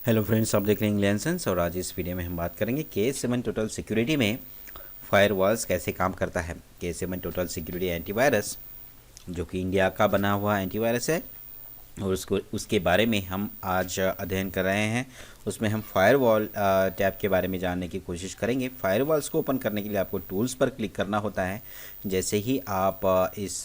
Hello friends, आप देख रहे हैं इंग्लिश सेंस और आज इस वीडियो में हम बात करेंगे K7 टोटल सिक्योरिटी में फायरवॉल्स कैसे काम करता है। K7 टोटल सिक्योरिटी एंटीवायरस जो कि इंडिया का बना हुआ एंटीवायरस है और उसके बारे में हम आज अध्ययन कर रहे हैं। उसमें हम फायरवॉल टैब के बारे में जानने की कोशिश करेंगे। फायरवॉल्स को ओपन करने के लिए आपको टूल्स पर क्लिक करना होता है। जैसे ही आप इस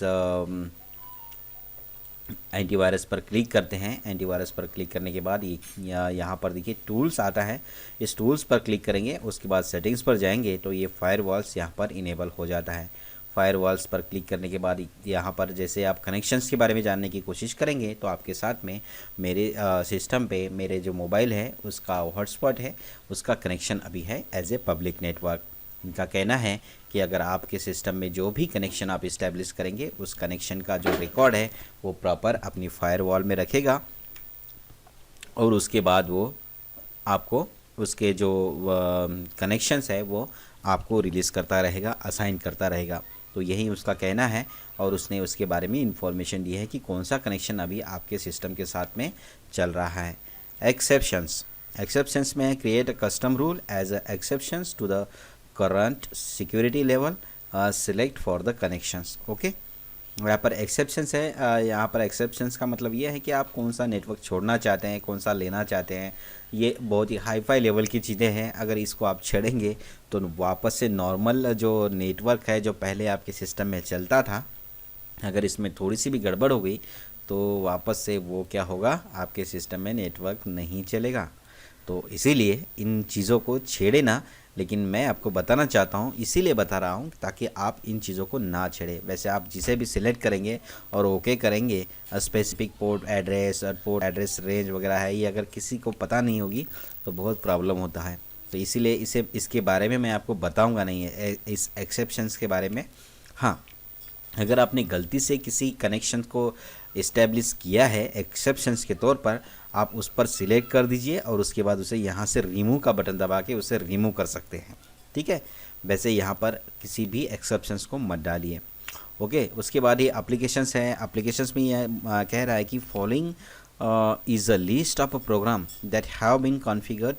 एंटीवायरस पर क्लिक करते हैं, एंटीवायरस पर क्लिक करने के बाद यहाँ पर देखिए टूल्स आता है। इस टूल्स पर क्लिक करेंगे, उसके बाद सेटिंग्स पर जाएंगे तो ये फायरवॉल्स यहाँ पर इनेबल हो जाता है। फायरवॉल्स पर क्लिक करने के बाद यहाँ पर जैसे आप कनेक्शंस के बारे में जानने की कोशिश करेंगे तो आपके साथ में मेरे सिस्टम पे मेरे जो मोबाइल है उसका हॉटस्पॉट है, उसका कनेक्शन अभी है एज ए पब्लिक नेटवर्क। इनका कहना है कि अगर आपके सिस्टम में जो भी कनेक्शन आप इस्टेब्लिश करेंगे उस कनेक्शन का जो रिकॉर्ड है वो प्रॉपर अपनी फायरवॉल में रखेगा और उसके बाद वो आपको उसके जो कनेक्शंस है वो आपको रिलीज़ करता रहेगा, असाइन करता रहेगा। तो यही उसका कहना है और उसने उसके बारे में इंफॉर्मेशन दी है कि कौन सा कनेक्शन अभी आपके सिस्टम के साथ में चल रहा है। एक्सेप्शंस में create a custom rule as a exceptions to the current security level select for the connections. Okay, यहाँ पर एक्सेप्शंस है। यहाँ पर एक्सेप्शंस का मतलब ये है कि आप कौन सा नेटवर्क छोड़ना चाहते हैं, कौन सा लेना चाहते हैं। ये बहुत ही हाई फाई लेवल की चीज़ें हैं। अगर इसको आप छेड़ेंगे तो वापस से नॉर्मल जो नेटवर्क है जो पहले आपके सिस्टम में चलता था, अगर इसमें थोड़ी सी भी गड़बड़ हो गई तो वापस से वो क्या होगा, आपके सिस्टम में नेटवर्क नहीं चलेगा। तो इसीलिए इन चीज़ों को छेड़े ना, लेकिन मैं आपको बताना चाहता हूँ, इसीलिए बता रहा हूँ ताकि आप इन चीज़ों को ना छेड़े। वैसे आप जिसे भी सिलेक्ट करेंगे और ओके करेंगे, स्पेसिफिक पोर्ट एड्रेस और पोर्ट एड्रेस रेंज वगैरह है, ये अगर किसी को पता नहीं होगी तो बहुत प्रॉब्लम होता है। तो इसीलिए इसके बारे में मैं आपको बताऊँगा नहीं है, इस एक्सेप्शंस के बारे में। हाँ, अगर आपने गलती से किसी कनेक्शन को इस्टेब्लिश किया है एक्सेप्शंस के तौर पर, आप उस पर सिलेक्ट कर दीजिए और उसके बाद उसे यहाँ से रिमूव का बटन दबा के उसे रिमूव कर सकते हैं। ठीक है, वैसे यहाँ पर किसी भी एक्सेप्शंस को मत डालिए। ओके, उसके बाद ये एप्लीकेशंस हैं। एप्लीकेशंस में यह कह रहा है कि following is a list of a program that have been configured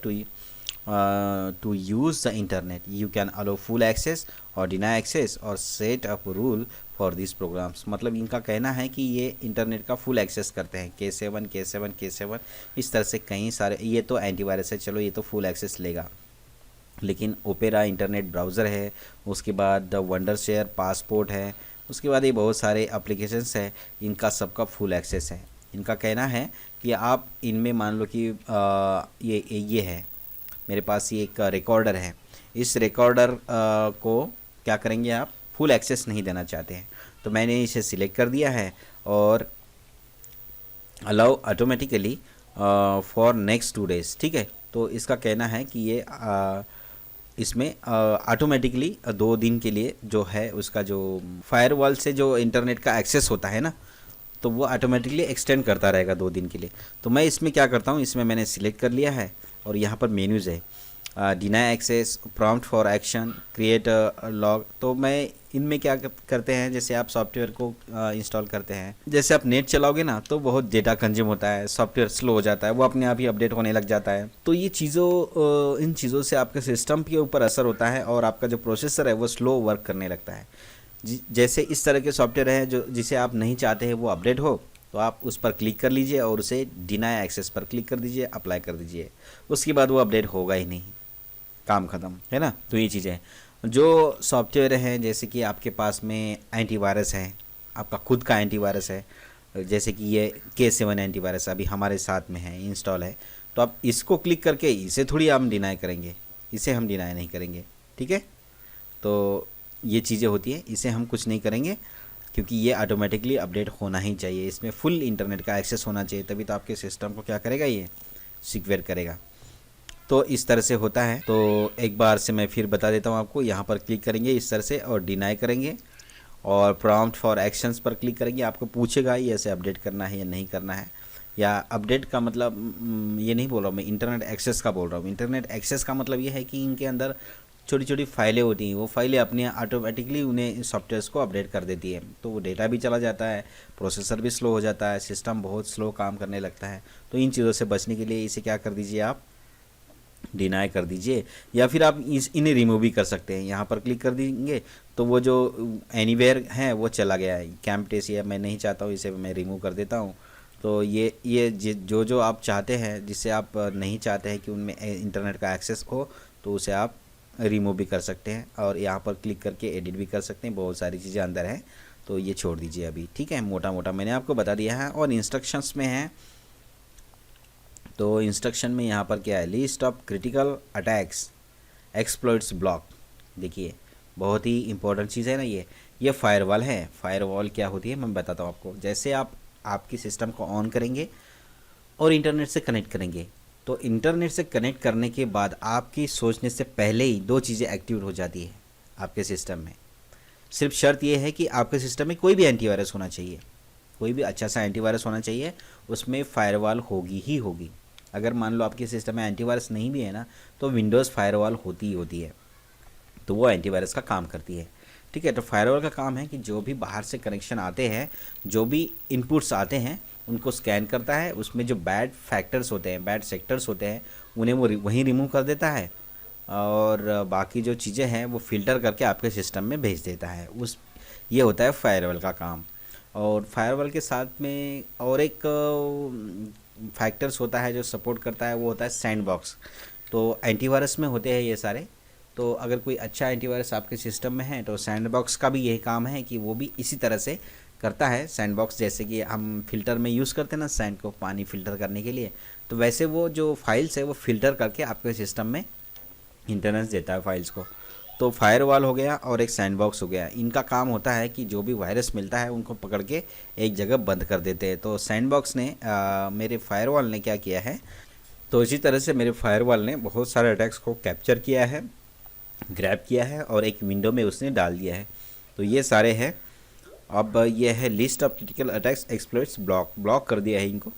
to use the internet. You can allow full access or deny access or set up rule for these programs। मतलब इनका कहना है कि ये इंटरनेट का full access करते हैं। K7 इस तरह से कई सारे, ये तो एंटीवायरस है, चलो ये तो फुल एक्सेस लेगा, लेकिन ओपेरा इंटरनेट ब्राउज़र है, उसके बाद वंडर शेयर पासपोर्ट है, उसके बाद ये बहुत सारे एप्लीकेशंस है, इनका सबका फुल एक्सेस है। इनका कहना है कि आप इनमें मान लो कि ये है, मेरे पास ये एक रिकॉर्डर है, इस रिकॉर्डर को क्या करेंगे, आप फुल एक्सेस नहीं देना चाहते हैं, तो मैंने इसे सिलेक्ट कर दिया है और allow automatically for next 2 days. ठीक है, तो इसका कहना है कि ये इसमें ऑटोमेटिकली 2 दिन के लिए जो है उसका जो फायरवॉल से जो इंटरनेट का एक्सेस होता है ना, तो वो ऑटोमेटिकली एक्सटेंड करता रहेगा 2 दिन के लिए। तो मैं इसमें क्या करता हूँ, इसमें मैंने सिलेक्ट कर लिया है और यहाँ पर मेन्यूज़ है, deny access, prompt for action, create log. तो मैं इनमें क्या करते हैं, जैसे आप सॉफ्टवेयर को इंस्टॉल करते हैं, जैसे आप नेट चलाओगे ना तो बहुत डेटा कंज्यूम होता है, सॉफ्टवेयर स्लो हो जाता है, वो अपने आप ही अपडेट होने लग जाता है। तो ये इन चीज़ों से आपके सिस्टम के ऊपर असर होता है और आपका जो प्रोसेसर है वो स्लो वर्क करने लगता है। जैसे इस तरह के सॉफ्टवेयर हैं जो जिसे आप नहीं चाहते हैं वो अपडेट हो, तो आप उस पर क्लिक कर लीजिए और उसे डिनाई एक्सेस पर क्लिक कर दीजिए, अप्लाई कर दीजिए, उसके बाद वो अपडेट होगा ही नहीं, काम ख़त्म है ना। तो ये चीज़ें जो सॉफ्टवेयर हैं, जैसे कि आपके पास में एंटीवायरस है, आपका खुद का एंटीवायरस है, जैसे कि ये K7 एंटीवायरस अभी हमारे साथ में है, इंस्टॉल है, तो आप इसको क्लिक करके इसे थोड़ी हम डिनाई करेंगे, इसे हम डिनाई नहीं करेंगे। ठीक है, तो ये चीज़ें होती है, इसे हम कुछ नहीं करेंगे क्योंकि ये ऑटोमेटिकली अपडेट होना ही चाहिए, इसमें फुल इंटरनेट का एक्सेस होना चाहिए, तभी तो आपके सिस्टम को क्या करेगा, ये सिक्योर करेगा। तो इस तरह से होता है। तो एक बार से मैं फिर बता देता हूँ आपको, यहाँ पर क्लिक करेंगे इस तरह से और डिनाई करेंगे और प्रॉम्प्ट फॉर एक्शंस पर क्लिक करेंगे। आपको पूछेगा ये ऐसे अपडेट करना है या नहीं करना है, या अपडेट का मतलब ये नहीं बोल रहा हूँ मैं, इंटरनेट एक्सेस का बोल रहा हूँ। इंटरनेट एक्सेस का मतलब ये है कि इनके अंदर छोटी छोटी फाइलें होती हैं, वो फाइलें अपने ऑटोमेटिकली उन्हें सॉफ्टवेयर्स को अपडेट कर देती है, तो वो डेटा भी चला जाता है, प्रोसेसर भी स्लो हो जाता है, सिस्टम बहुत स्लो काम करने लगता है। तो इन चीज़ों से बचने के लिए इसे क्या कर दीजिए, आप डिनाई कर दीजिए, या फिर आप इन्हें रिमूव भी कर सकते हैं। यहाँ पर क्लिक कर देंगे तो वो जो एनीवेयर है वो चला गया है, कैम्पटेसिया मैं नहीं चाहता हूँ, इसे मैं रिमूव कर देता हूँ। तो ये जो जो आप चाहते हैं, जिससे आप नहीं चाहते हैं कि उनमें इंटरनेट का एक्सेस हो, तो उसे आप रिमूव भी कर सकते हैं और यहाँ पर क्लिक करके एडिट भी कर सकते हैं। बहुत सारी चीज़ें अंदर हैं, तो ये छोड़ दीजिए अभी, ठीक है। मोटा मोटा मैंने आपको बता दिया है। और इंस्ट्रक्शंस में है, तो इंस्ट्रक्शन में यहाँ पर क्या है, list of critical attacks exploits block. देखिए बहुत ही इंपॉर्टेंट चीज़ है ना, ये फायरवॉल है। फायरवॉल क्या होती है मैं बताता हूँ आपको। जैसे आप आपकी सिस्टम को ऑन करेंगे और इंटरनेट से कनेक्ट करेंगे, तो इंटरनेट से कनेक्ट करने के बाद आपकी सोचने से पहले ही दो चीज़ें एक्टिवेट हो जाती है आपके सिस्टम में। सिर्फ शर्त यह है कि आपके सिस्टम में कोई भी एंटीवायरस होना चाहिए, कोई भी अच्छा सा एंटीवायरस होना चाहिए, उसमें फायरवॉल होगी ही होगी। अगर मान लो आपके सिस्टम में एंटीवायरस नहीं भी है ना, तो विंडोज़ फायरवॉल होती ही होती है, तो वो एंटीवायरस का काम करती है, ठीक है। तो फायरवॉल का काम है कि जो भी बाहर से कनेक्शन आते हैं, जो भी इनपुट्स आते हैं, उनको स्कैन करता है, उसमें जो बैड फैक्टर्स होते हैं, बैड सेक्टर्स होते हैं, उन्हें वो वहीं रिमूव कर देता है, और बाकी जो चीज़ें हैं वो फ़िल्टर करके आपके सिस्टम में भेज देता है। ये होता है फायरवॉल का काम। और फायरवॉल के साथ में और एक फैक्टर्स होता है जो सपोर्ट करता है, वो होता है सैंडबॉक्स। तो एंटीवायरस में होते हैं ये सारे। तो अगर कोई अच्छा एंटीवायरस आपके सिस्टम में है, तो सैंडबॉक्स का भी यही काम है कि वो भी इसी तरह से करता है। सैंडबॉक्स जैसे कि हम फ़िल्टर में यूज़ करते हैं ना, सैंड को पानी फ़िल्टर करने के लिए, तो वैसे वो जो फाइल्स है वो फ़िल्टर करके आपके सिस्टम में इंटरनेट देता है फाइल्स को। तो फायरवॉल हो गया और एक सैंडबॉक्स हो गया। इनका काम होता है कि जो भी वायरस मिलता है उनको पकड़ के एक जगह बंद कर देते हैं। तो सैंडबॉक्स ने मेरे फायरवॉल ने क्या किया है, तो इसी तरह से मेरे फायरवॉल ने बहुत सारे अटैक्स को कैप्चर किया है, ग्रैब किया है और एक विंडो में उसने डाल दिया है। तो ये सारे हैं। अब ये है list of critical attacks exploits block कर दिया है इनको।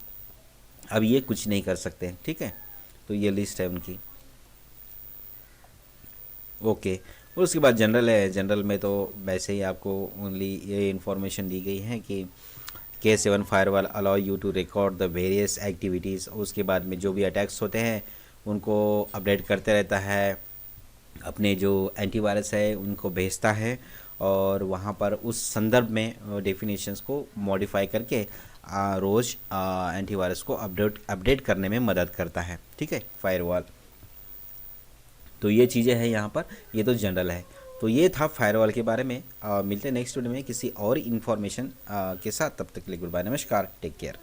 अब ये कुछ नहीं कर सकते, ठीक है। तो ये लिस्ट है उनकी, ओके। और उसके बाद जनरल है। जनरल में तो वैसे ही आपको ओनली ये इन्फॉर्मेशन दी गई है कि K7 firewall allow you to record the various activities. उसके बाद में जो भी अटैक्स होते हैं उनको अपडेट करते रहता है, अपने जो एंटीवायरस है उनको भेजता है, और वहाँ पर उस संदर्भ में डेफिनेशंस को मॉडिफाई करके रोज़ एंटीवायरस को अपडेट करने में मदद करता है, ठीक है, फायरवॉल। तो ये चीज़ें हैं यहाँ पर, ये तो जनरल है। तो ये था फायरवॉल के बारे में। मिलते हैं नेक्स्ट वीडियो में किसी और इन्फॉर्मेशन के साथ। तब तक के लिए गुड बाय, नमस्कार, टेक केयर।